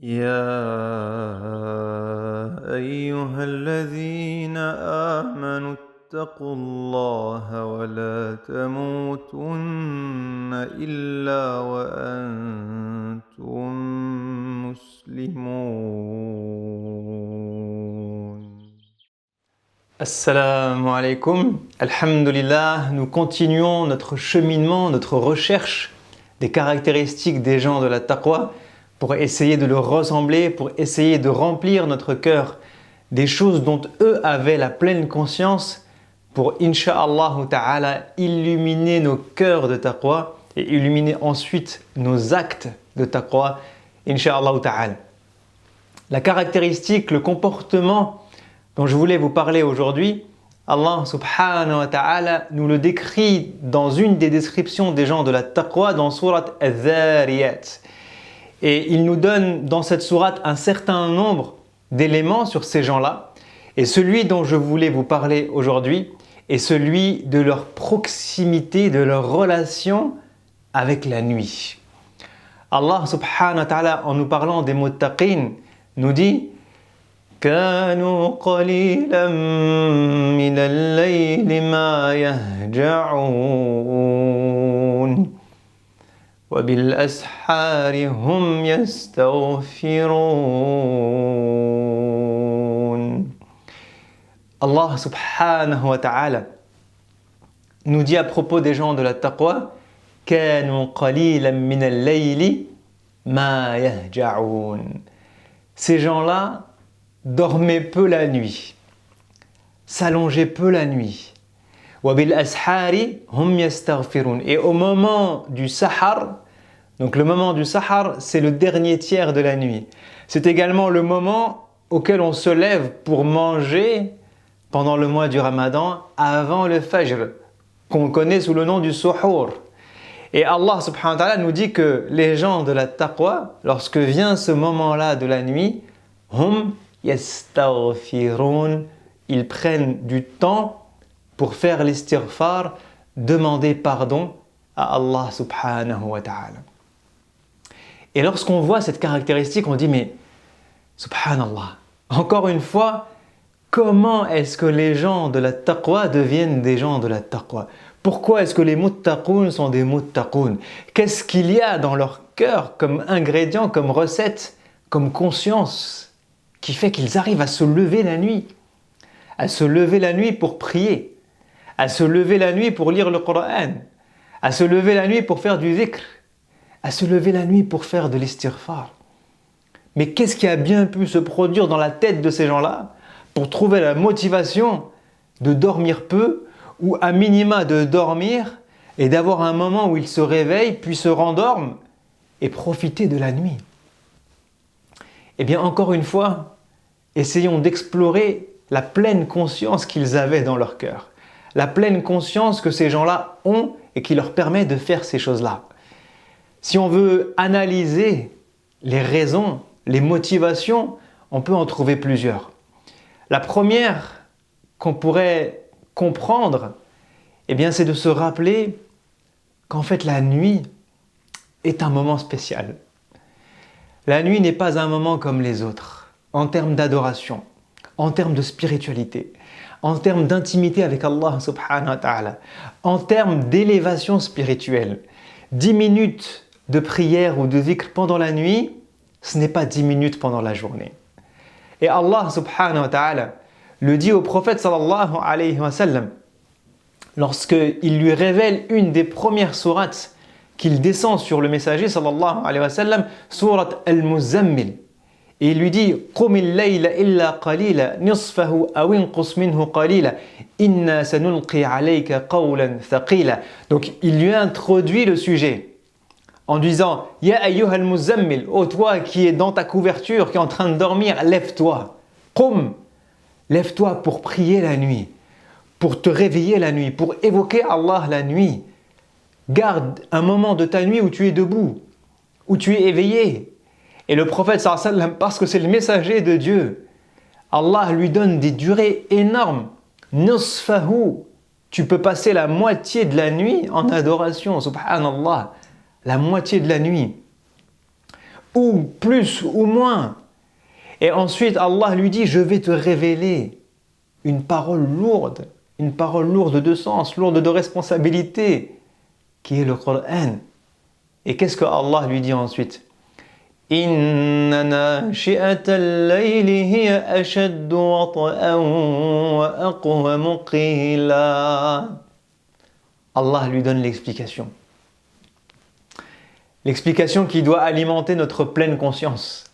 يا أيها الذين آمنوا اتقوا الله ولا تموتن إلا وأنتم مسلمون. Assalamu alaikum, alhamdulillah, nous continuons notre cheminement, notre recherche des caractéristiques des gens de la taqwa pour essayer de leur ressembler, pour essayer de remplir notre cœur des choses dont eux avaient la pleine conscience, pour insha'Allah ta'ala illuminer nos cœurs de taqwa et illuminer ensuite nos actes de taqwa, insha'Allah ta'ala. La caractéristique, le comportement dont je voulais vous parler aujourd'hui, Allah subhanahu wa ta'ala nous le décrit dans une des descriptions des gens de la taqwa dans sourate Al-Dhariyat. Et il nous donne dans cette sourate un certain nombre d'éléments sur ces gens-là. Et celui dont je voulais vous parler aujourd'hui est celui de leur proximité, de leur relation avec la nuit. Allah subhanahu wa ta'ala, en nous parlant des muttaqin, nous dit كانوا قليلا من الليل ما يهجعون وبالأسحار هم يستغفرون. Allah subhanahu wa ta'ala nous dit à propos des gens de la taqwa كانوا قليلا من الليل ما يهجعون. Ces gens-là dormaient peu la nuit, s'allongeaient peu la nuit. وَبِالْأَسْحَارِ هُمْ يَسْتَغْفِرُونَ. Et au moment du sahar, donc le moment du sahar, c'est le dernier tiers de la nuit. C'est également le moment auquel on se lève pour manger pendant le mois du Ramadan, avant le fajr, qu'on connaît sous le nom du suhour. Et Allah subhanahu wa ta'ala nous dit que les gens de la taqwa, lorsque vient ce moment-là de la nuit, hum yastaghfirun, ils prennent du temps pour faire l'istighfar, demander pardon à Allah subhanahu wa ta'ala. Et lorsqu'on voit cette caractéristique, on dit mais subhanallah, encore une fois, comment est-ce que les gens de la taqwa deviennent des gens de la taqwa? Pourquoi est-ce que les muttaqoun sont des muttaqoun? Qu'est-ce qu'il y a dans leur cœur comme ingrédient, comme recette, comme conscience qui fait qu'ils arrivent à se lever la nuit? À se lever la nuit pour prier, à se lever la nuit pour lire le Coran, à se lever la nuit pour faire du dhikr, à se lever la nuit pour faire de l'istighfar. Mais qu'est-ce qui a bien pu se produire dans la tête de ces gens-là pour trouver la motivation de dormir peu ou à minima de dormir et d'avoir un moment où ils se réveillent puis se rendorment et profiter de la nuit? Eh bien, encore une fois, essayons d'explorer la pleine conscience qu'ils avaient dans leur cœur, la pleine conscience que ces gens-là ont et qui leur permet de faire ces choses-là. Si on veut analyser les raisons, les motivations, on peut en trouver plusieurs. La première qu'on pourrait comprendre, eh bien, c'est de se rappeler qu'en fait la nuit est un moment spécial. La nuit n'est pas un moment comme les autres, en termes d'adoration, en termes de spiritualité, en termes d'intimité avec Allah subhanahu wa ta'ala, en termes d'élévation spirituelle. 10 minutes de prière ou de dhikr pendant la nuit, ce n'est pas 10 minutes pendant la journée. Et Allah subhanahu wa ta'ala le dit au prophète sallallahu alayhi wa sallam, lorsqu'il lui révèle une des premières sourates qu'il descend sur le messager sallallahu alayhi wa sallam, sourate Al-Muzammil. Et il lui dit قُمِ اللَّيْلَ إِلَّا قَلِيلًا نِصْفَهُ أَوْ انْقُصْ مِنْهُ قَلِيلًا إِنَّا سَنُلْقِي عَلَيْكَ قَوْلًا ثَقِيلًا. Donc il lui introduit le sujet en disant Ya ayyuhal muzammil, ô toi qui es dans ta couverture, qui est en train de dormir, lève-toi. Qum, lève-toi pour prier la nuit, pour te réveiller la nuit, pour évoquer Allah la nuit. Garde un moment de ta nuit où tu es debout, où tu es éveillé. Et le prophète sallallahu alayhi wa sallam, parce que c'est le messager de Dieu, Allah lui donne des durées énormes. Nusfahu, tu peux passer la moitié de la nuit en adoration, subhanallah, la moitié de la nuit. ou plus ou moins. Et ensuite, Allah lui dit, je vais te révéler une parole lourde de sens, lourde de responsabilité, qui est le Coran. Et qu'est-ce que Allah lui dit ensuite? Inna nashi'atal layli hiya ashaddu wat'an wa aqwamu qila. Allah lui donne l'explication. L'explication qui doit alimenter notre pleine conscience.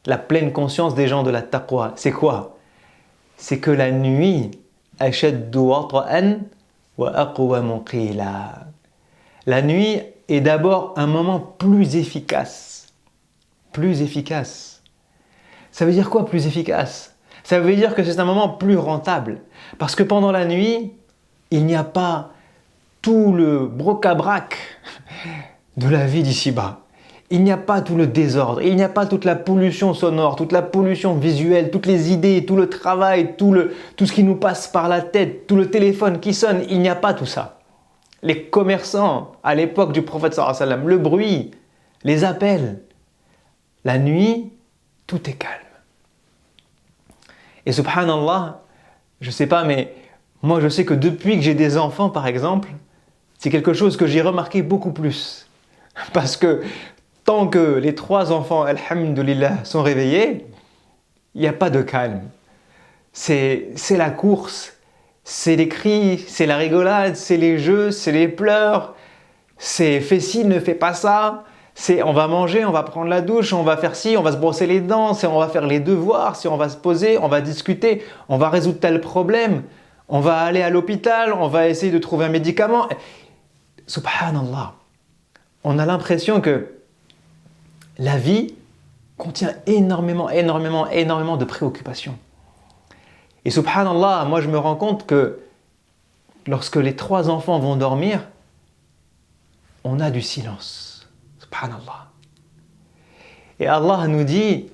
La pleine conscience des gens de la taqwa. C'est quoi? C'est que la nuit, ashaddu wat'an wa aqwamu qila. La nuit est d'abord un moment plus efficace. Plus efficace. Ça veut dire quoi, plus efficace? Ça veut dire que c'est un moment plus rentable. Parce que pendant la nuit, il n'y a pas tout le broc-à-brac de la vie d'ici-bas. Il n'y a pas tout le désordre, il n'y a pas toute la pollution sonore, toute la pollution visuelle, toutes les idées, tout le travail, tout ce qui nous passe par la tête, tout le téléphone qui sonne, il n'y a pas tout ça. Les commerçants, à l'époque du prophète sallallahu alayhi wa sallam, le bruit, les appels. La nuit, tout est calme. Et subhanallah, je ne sais pas, mais moi je sais que depuis que j'ai des enfants par exemple, c'est quelque chose que j'ai remarqué beaucoup plus. Parce que tant que les 3 enfants, alhamdoulilah, sont réveillés, il n'y a pas de calme. C'est la course, c'est les cris, c'est la rigolade, c'est les jeux, c'est les pleurs, c'est fais ci, ne fais pas ça. C'est on va manger, on va prendre la douche, on va faire ci, on va se brosser les dents, on va faire les devoirs, on va se poser, on va discuter, on va résoudre tel problème, on va aller à l'hôpital, on va essayer de trouver un médicament. Subhanallah, on a l'impression que la vie contient énormément de préoccupations. Et subhanallah, moi je me rends compte que lorsque les 3 enfants vont dormir, on a du silence. Subhanallah. Et Allah nous dit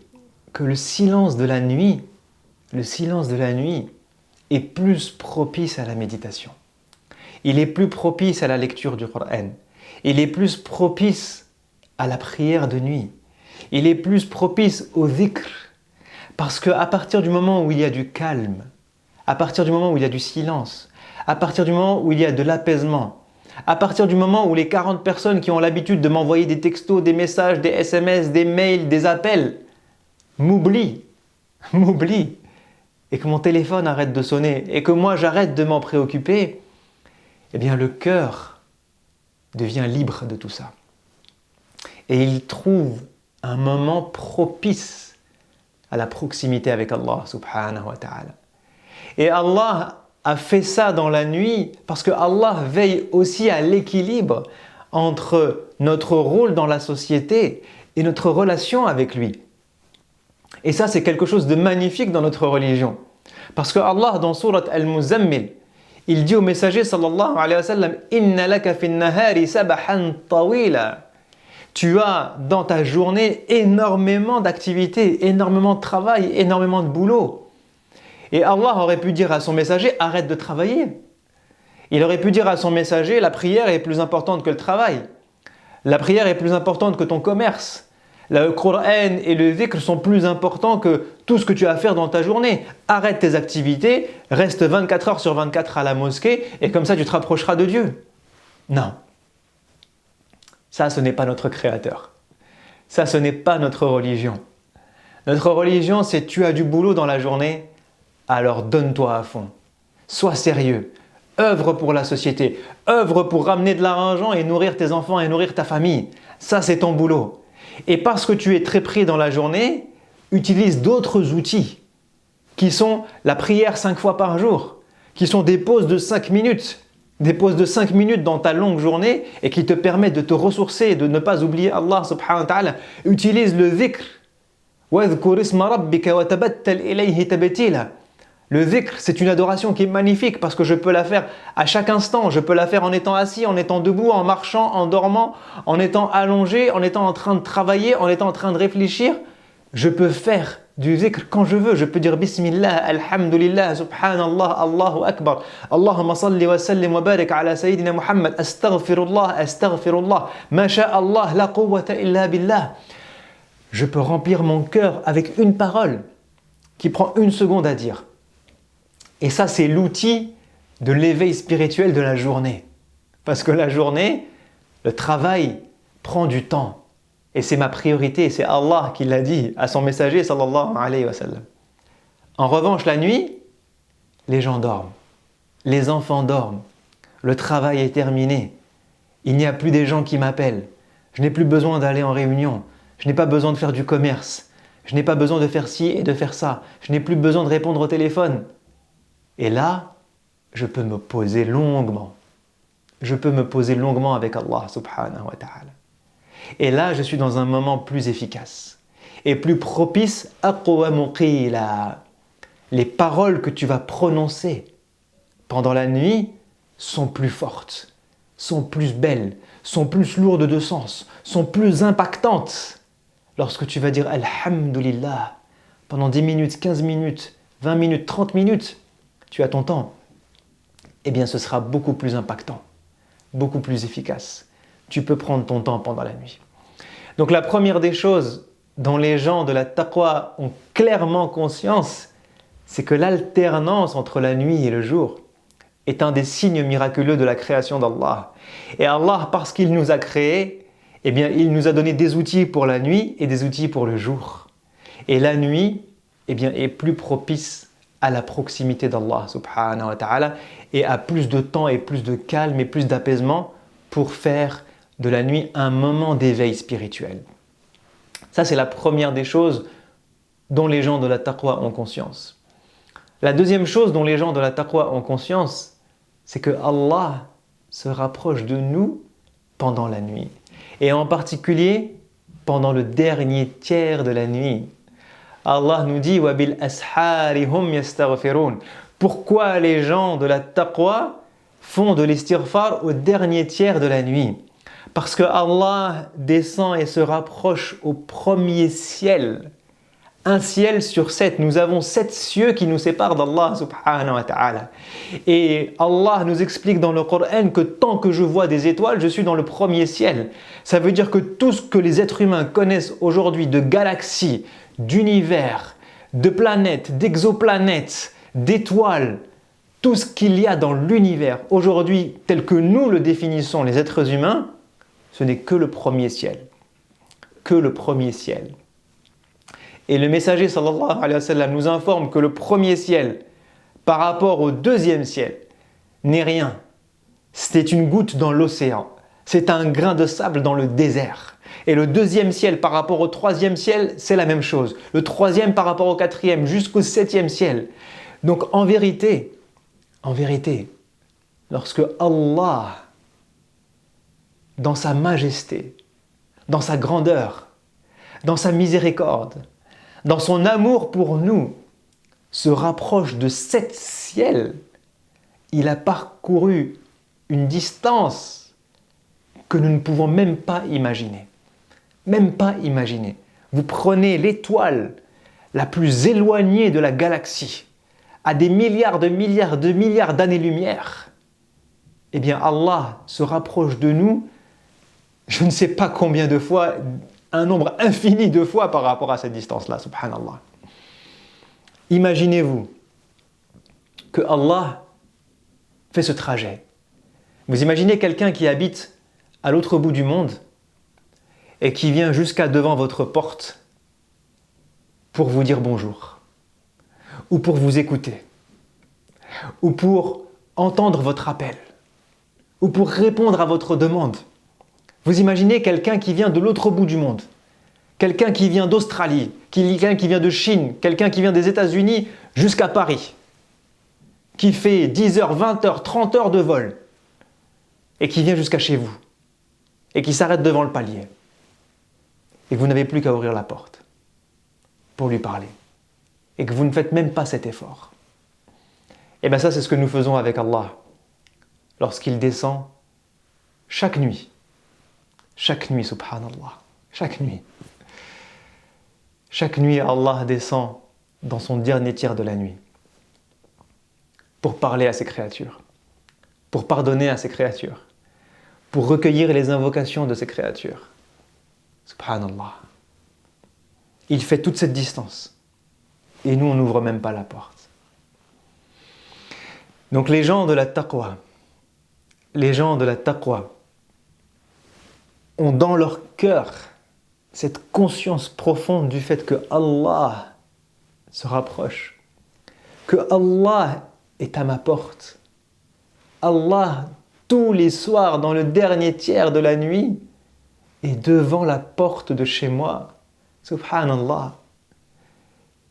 que le silence de la nuit est plus propice à la méditation. Il est plus propice à la lecture du Coran. Il est plus propice à la prière de nuit. Il est plus propice au dhikr. Parce qu'à partir du moment où il y a du calme, à partir du moment où il y a du silence, à partir du moment où il y a de l'apaisement, à partir du moment où les 40 personnes qui ont l'habitude de m'envoyer des textos, des messages, des SMS, des mails, des appels, m'oublient, et que mon téléphone arrête de sonner, et que moi j'arrête de m'en préoccuper, eh bien le cœur devient libre de tout ça. Et il trouve un moment propice à la proximité avec Allah subhanahu wa ta'ala. Et Allah a fait ça dans la nuit parce que Allah veille aussi à l'équilibre entre notre rôle dans la société et notre relation avec lui. Et ça, c'est quelque chose de magnifique dans notre religion. Parce que Allah, dans Surat Al-Muzammil, il dit au messager sallallahu alayhi wa sallam « Inna laka fin nahari sabahan tawila » Tu as dans ta journée énormément d'activités, énormément de travail, énormément de boulot. Et Allah aurait pu dire à son messager, arrête de travailler. Il aurait pu dire à son messager, la prière est plus importante que le travail. La prière est plus importante que ton commerce. Le Coran et le dhikr sont plus importants que tout ce que tu as à faire dans ta journée. Arrête tes activités, reste 24 heures sur 24 à la mosquée et comme ça tu te rapprocheras de Dieu. Non. Ça, ce n'est pas notre Créateur. Ça, ce n'est pas notre religion. Notre religion, c'est tu as du boulot dans la journée, alors donne-toi à fond. Sois sérieux. Œuvre pour la société. Œuvre pour ramener de l'argent et nourrir tes enfants et nourrir ta famille. Ça, c'est ton boulot. Et parce que tu es très pris dans la journée, utilise d'autres outils qui sont la prière 5 fois par jour, qui sont des pauses de 5 minutes. Des pauses de 5 minutes dans ta longue journée et qui te permettent de te ressourcer et de ne pas oublier Allah subhanahu wa ta'ala. Utilise le dhikr. وَاذْكُرِ اسْمَ رَبِّكَ وَتَبَتَّلْ إِلَيْهِ تَبْتِيلًا. Le dhikr, c'est une adoration qui est magnifique parce que je peux la faire à chaque instant. Je peux la faire en étant assis, en étant debout, en marchant, en dormant, en étant allongé, en étant en train de travailler, en étant en train de réfléchir. Je peux faire du dhikr quand je veux. Je peux dire Bismillah, Alhamdulillah, Subhanallah, Allahu Akbar. Allahumma salli wa sallim wa barik ala Sayyidina Muhammad. Astaghfirullah, astaghfirullah. Ma sha Allah, la quwwata illa billah. je peux remplir mon cœur avec une parole qui prend 1 seconde à dire. Et ça, c'est l'outil de l'éveil spirituel de la journée. Parce que la journée, le travail prend du temps. Et c'est ma priorité, c'est Allah qui l'a dit à son messager sallallahu alayhi wa sallam. En revanche, la nuit, les gens dorment, les enfants dorment, le travail est terminé, il n'y a plus des gens qui m'appellent, je n'ai plus besoin d'aller en réunion, je n'ai pas besoin de faire du commerce, je n'ai pas besoin de faire ci et de faire ça, je n'ai plus besoin de répondre au téléphone. Et là, je peux me poser longuement. Je peux me poser longuement avec Allah subhanahu wa ta'ala. Et là, je suis dans un moment plus efficace et plus propice à les paroles que tu vas prononcer pendant la nuit sont plus fortes, sont plus belles, sont plus lourdes de sens, sont plus impactantes. Lorsque tu vas dire Alhamdulillah pendant 10 minutes, 15 minutes, 20 minutes, 30 minutes, tu as ton temps, eh bien ce sera beaucoup plus impactant, beaucoup plus efficace. Tu peux prendre ton temps pendant la nuit. Donc la première des choses dont les gens de la taqwa ont clairement conscience, c'est que l'alternance entre la nuit et le jour est un des signes miraculeux de la création d'Allah. Et Allah, parce qu'il nous a créés, eh bien, il nous a donné des outils pour la nuit et des outils pour le jour. Et la nuit, eh bien, est plus propice à la proximité d'Allah subhanahu wa ta'ala et à plus de temps et plus de calme et plus d'apaisement pour faire de la nuit un moment d'éveil spirituel. Ça, c'est la première des choses dont les gens de la taqwa ont conscience. La deuxième chose dont les gens de la taqwa ont conscience, c'est que Allah se rapproche de nous pendant la nuit. Et en particulier, pendant le dernier tiers de la nuit. Allah nous dit « Wabil ashari hum yastaghfirun » Pourquoi les gens de la taqwa font de l'istighfar au dernier tiers de la nuit? Parce que Allah descend et se rapproche au premier ciel. Un ciel sur 7. Nous avons 7 cieux qui nous séparent d'Allah subhanahu wa ta'ala. Et Allah nous explique dans le Coran que tant que je vois des étoiles, je suis dans le premier ciel. Ça veut dire que tout ce que les êtres humains connaissent aujourd'hui de galaxies, d'univers, de planètes, d'exoplanètes, d'étoiles, tout ce qu'il y a dans l'univers aujourd'hui tel que nous le définissons les êtres humains, ce n'est que le premier ciel. Que le premier ciel. Et le messager sallallahu alayhi wa sallam nous informe que le premier ciel par rapport au deuxième ciel n'est rien. C'est une goutte dans l'océan. C'est un grain de sable dans le désert. Et le deuxième ciel par rapport au troisième ciel, c'est la même chose. Le troisième par rapport au quatrième jusqu'au 7e ciel. Donc en vérité, lorsque Allah, dans sa majesté, dans sa grandeur, dans sa miséricorde, dans son amour pour nous, se rapproche de 7 ciels, il a parcouru une distance que nous ne pouvons même pas imaginer. Même pas imaginer. Vous prenez l'étoile la plus éloignée de la galaxie, à des milliards de milliards de milliards d'années-lumière. Eh bien, Allah se rapproche de nous, je ne sais pas combien de fois, un nombre infini de fois par rapport à cette distance-là, subhanallah. Imaginez-vous que Allah fait ce trajet. Vous imaginez quelqu'un qui habite à l'autre bout du monde et qui vient jusqu'à devant votre porte pour vous dire bonjour, ou pour vous écouter, ou pour entendre votre appel, ou pour répondre à votre demande. Vous imaginez quelqu'un qui vient de l'autre bout du monde, quelqu'un qui vient d'Australie, quelqu'un qui vient de Chine, quelqu'un qui vient des États-Unis jusqu'à Paris, qui fait 10 heures, 20 heures, 30 heures de vol, et qui vient jusqu'à chez vous, et qui s'arrête devant le palier, et que vous n'avez plus qu'à ouvrir la porte pour lui parler, et que vous ne faites même pas cet effort. Et bien ça, c'est ce que nous faisons avec Allah, lorsqu'il descend chaque nuit, subhanallah, chaque nuit. Chaque nuit, Allah descend dans son dernier tiers de la nuit pour parler à ses créatures, pour pardonner à ses créatures, pour recueillir les invocations de ses créatures. Subhanallah. il fait toute cette distance. Et nous, on n'ouvre même pas la porte. Donc les gens de la taqwa, ont dans leur cœur cette conscience profonde du fait que Allah se rapproche, que Allah est à ma porte. Allah, tous les soirs, dans le dernier tiers de la nuit, est devant la porte de chez moi. Subhanallah.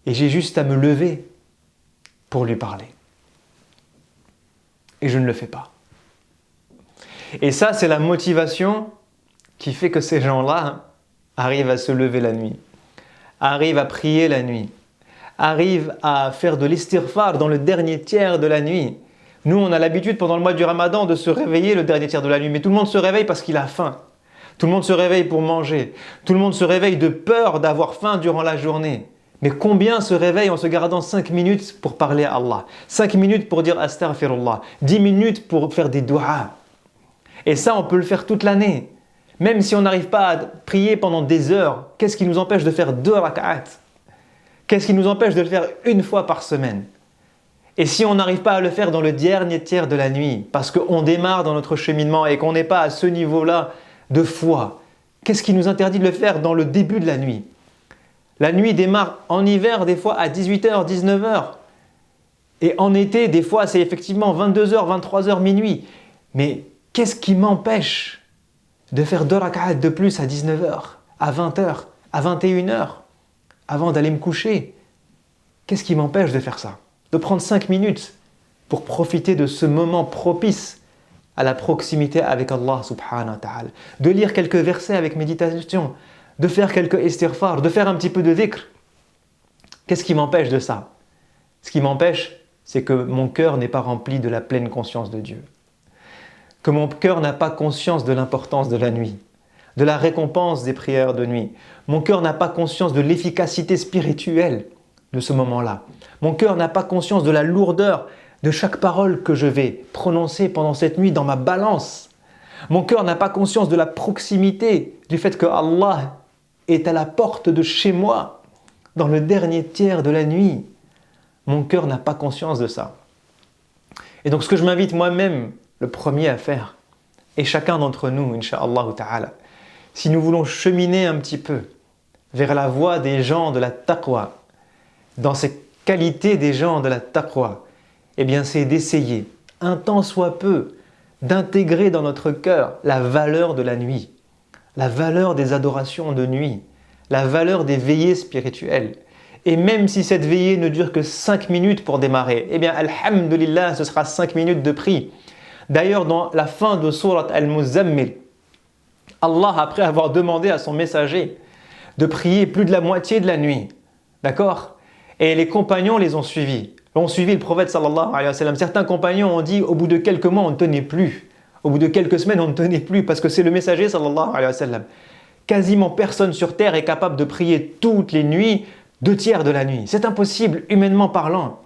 Et j'ai juste à me lever pour lui parler. Et je ne le fais pas. Et ça, c'est la motivation qui fait que ces gens-là arrivent à se lever la nuit, arrivent à prier la nuit, arrivent à faire de l'istighfar dans le dernier tiers de la nuit. Nous, on a l'habitude pendant le mois du Ramadan de se réveiller le dernier tiers de la nuit, mais tout le monde se réveille parce qu'il a faim. Tout le monde se réveille pour manger. Tout le monde se réveille de peur d'avoir faim durant la journée. Mais combien se réveillent en se gardant 5 minutes pour parler à Allah, 5 minutes pour dire astaghfirullah, 10 minutes pour faire des du'as. Et ça, on peut le faire toute l'année. Même si on n'arrive pas à prier pendant des heures, qu'est-ce qui nous empêche de faire 2 rak'at? Qu'est-ce qui nous empêche de le faire une fois par semaine? Et si on n'arrive pas à le faire dans le dernier tiers de la nuit, parce qu'on démarre dans notre cheminement et qu'on n'est pas à ce niveau-là de foi, qu'est-ce qui nous interdit de le faire dans le début de la nuit? La nuit démarre en hiver des fois à 18h, 19h. Et en été, des fois, c'est effectivement 22h, 23h, minuit. Mais qu'est-ce qui m'empêche de faire 2 rak'at de plus à 19h, à 20h, à 21h, avant d'aller me coucher? Qu'est-ce qui m'empêche de faire ça? De prendre 5 minutes pour profiter de ce moment propice à la proximité avec Allah subhanahu wa ta'ala. De lire quelques versets avec méditation, de faire quelques istighfar, de faire un petit peu de dhikr. Qu'est-ce qui m'empêche de ça? Ce qui m'empêche, c'est que mon cœur n'est pas rempli de la pleine conscience de Dieu. Que mon cœur n'a pas conscience de l'importance de la nuit, de la récompense des prières de nuit. Mon cœur n'a pas conscience de l'efficacité spirituelle de ce moment-là. Mon cœur n'a pas conscience de la lourdeur de chaque parole que je vais prononcer pendant cette nuit dans ma balance. Mon cœur n'a pas conscience de la proximité, du fait que Allah est à la porte de chez moi, dans le dernier tiers de la nuit. Mon cœur n'a pas conscience de ça. Et donc ce que je m'invite moi-même, le premier à faire, et chacun d'entre nous, incha'Allah ta'ala, si nous voulons cheminer un petit peu vers la voie des gens de la taqwa, dans ces qualités des gens de la taqwa, eh bien c'est d'essayer, un tant soit peu, d'intégrer dans notre cœur la valeur de la nuit, la valeur des adorations de nuit, la valeur des veillées spirituelles. Et même si cette veillée ne dure que 5 minutes pour démarrer, eh bien, alhamdulillah, ce sera 5 minutes de prix. D'ailleurs, dans la fin de Surat Al-Muzammil, Allah, après avoir demandé à son messager de prier plus de la moitié de la nuit, d'accord? Et les compagnons les ont suivis. Ont suivi le prophète sallallahu alayhi wa sallam. Certains compagnons ont dit, au bout de quelques mois, on ne tenait plus. Au bout de quelques semaines, on ne tenait plus, parce que c'est le messager sallallahu alayhi wa sallam. Quasiment personne sur terre est capable de prier toutes les nuits, 2 tiers de la nuit. C'est impossible, humainement parlant.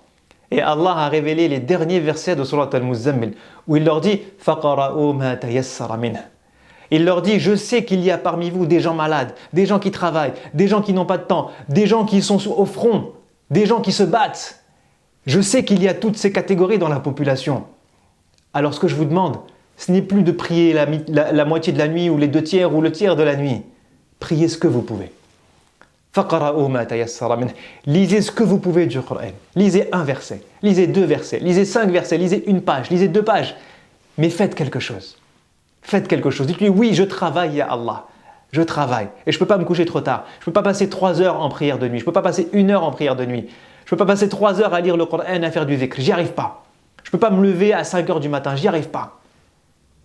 Et Allah a révélé les derniers versets de Surat Al-Muzammil, où il leur dit « Faqara'u ma tayassara minhu » Il leur dit, je sais qu'il y a parmi vous des gens malades, des gens qui travaillent, des gens qui n'ont pas de temps, des gens qui sont au front, des gens qui se battent. Je sais qu'il y a toutes ces catégories dans la population. Alors ce que je vous demande, ce n'est plus de prier la moitié de la nuit ou les 2 tiers ou le tiers de la nuit. Priez ce que vous pouvez. Lisez ce que vous pouvez du Coran. Lisez 1 verset, lisez 2 versets, lisez 5 versets, lisez 1 page, lisez 2 pages. Mais faites quelque chose. Faites quelque chose. Dites-lui, oui, je travaille, ya Allah. Je travaille. Et je ne peux pas me coucher trop tard. Je ne peux pas passer 3 heures en prière de nuit. Je ne peux pas passer 1 heure en prière de nuit. Je ne peux pas passer 3 heures à lire le Coran, à faire du dhikr. J'y arrive pas. Je ne peux pas me lever à 5 heures du matin. J'y arrive pas.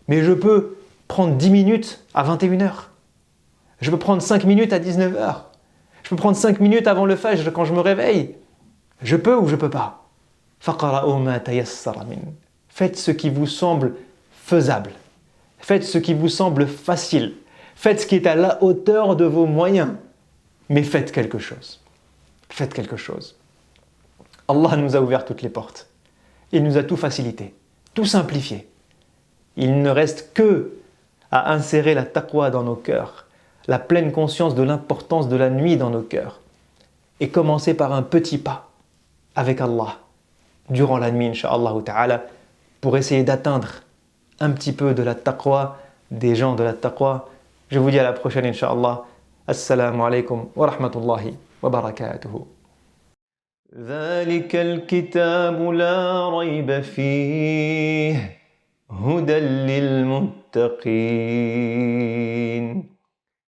Mais je peux prendre 10 minutes à 21 heures. Je peux prendre 5 minutes à 19 heures. Je peux prendre 5 minutes avant le fajr quand je me réveille. Je peux ou je ne peux pas. Faites ce qui vous semble faisable. Faites ce qui vous semble facile. Faites ce qui est à la hauteur de vos moyens. Mais faites quelque chose. Faites quelque chose. Allah nous a ouvert toutes les portes. Il nous a tout facilité, tout simplifié. Il ne reste que à insérer la taqwa dans nos cœurs, la pleine conscience de l'importance de la nuit dans nos cœurs. et commencer par un petit pas avec Allah durant la nuit, Inch'Allah ta'ala, pour essayer d'atteindre un petit peu de la taqwa, des gens de la taqwa. Je vous dis à la prochaine, Inch'Allah. Assalamu alaikum wa rahmatullahi wa barakatuhu. ذلك الكتاب لا ريب فيه هدى للمتقين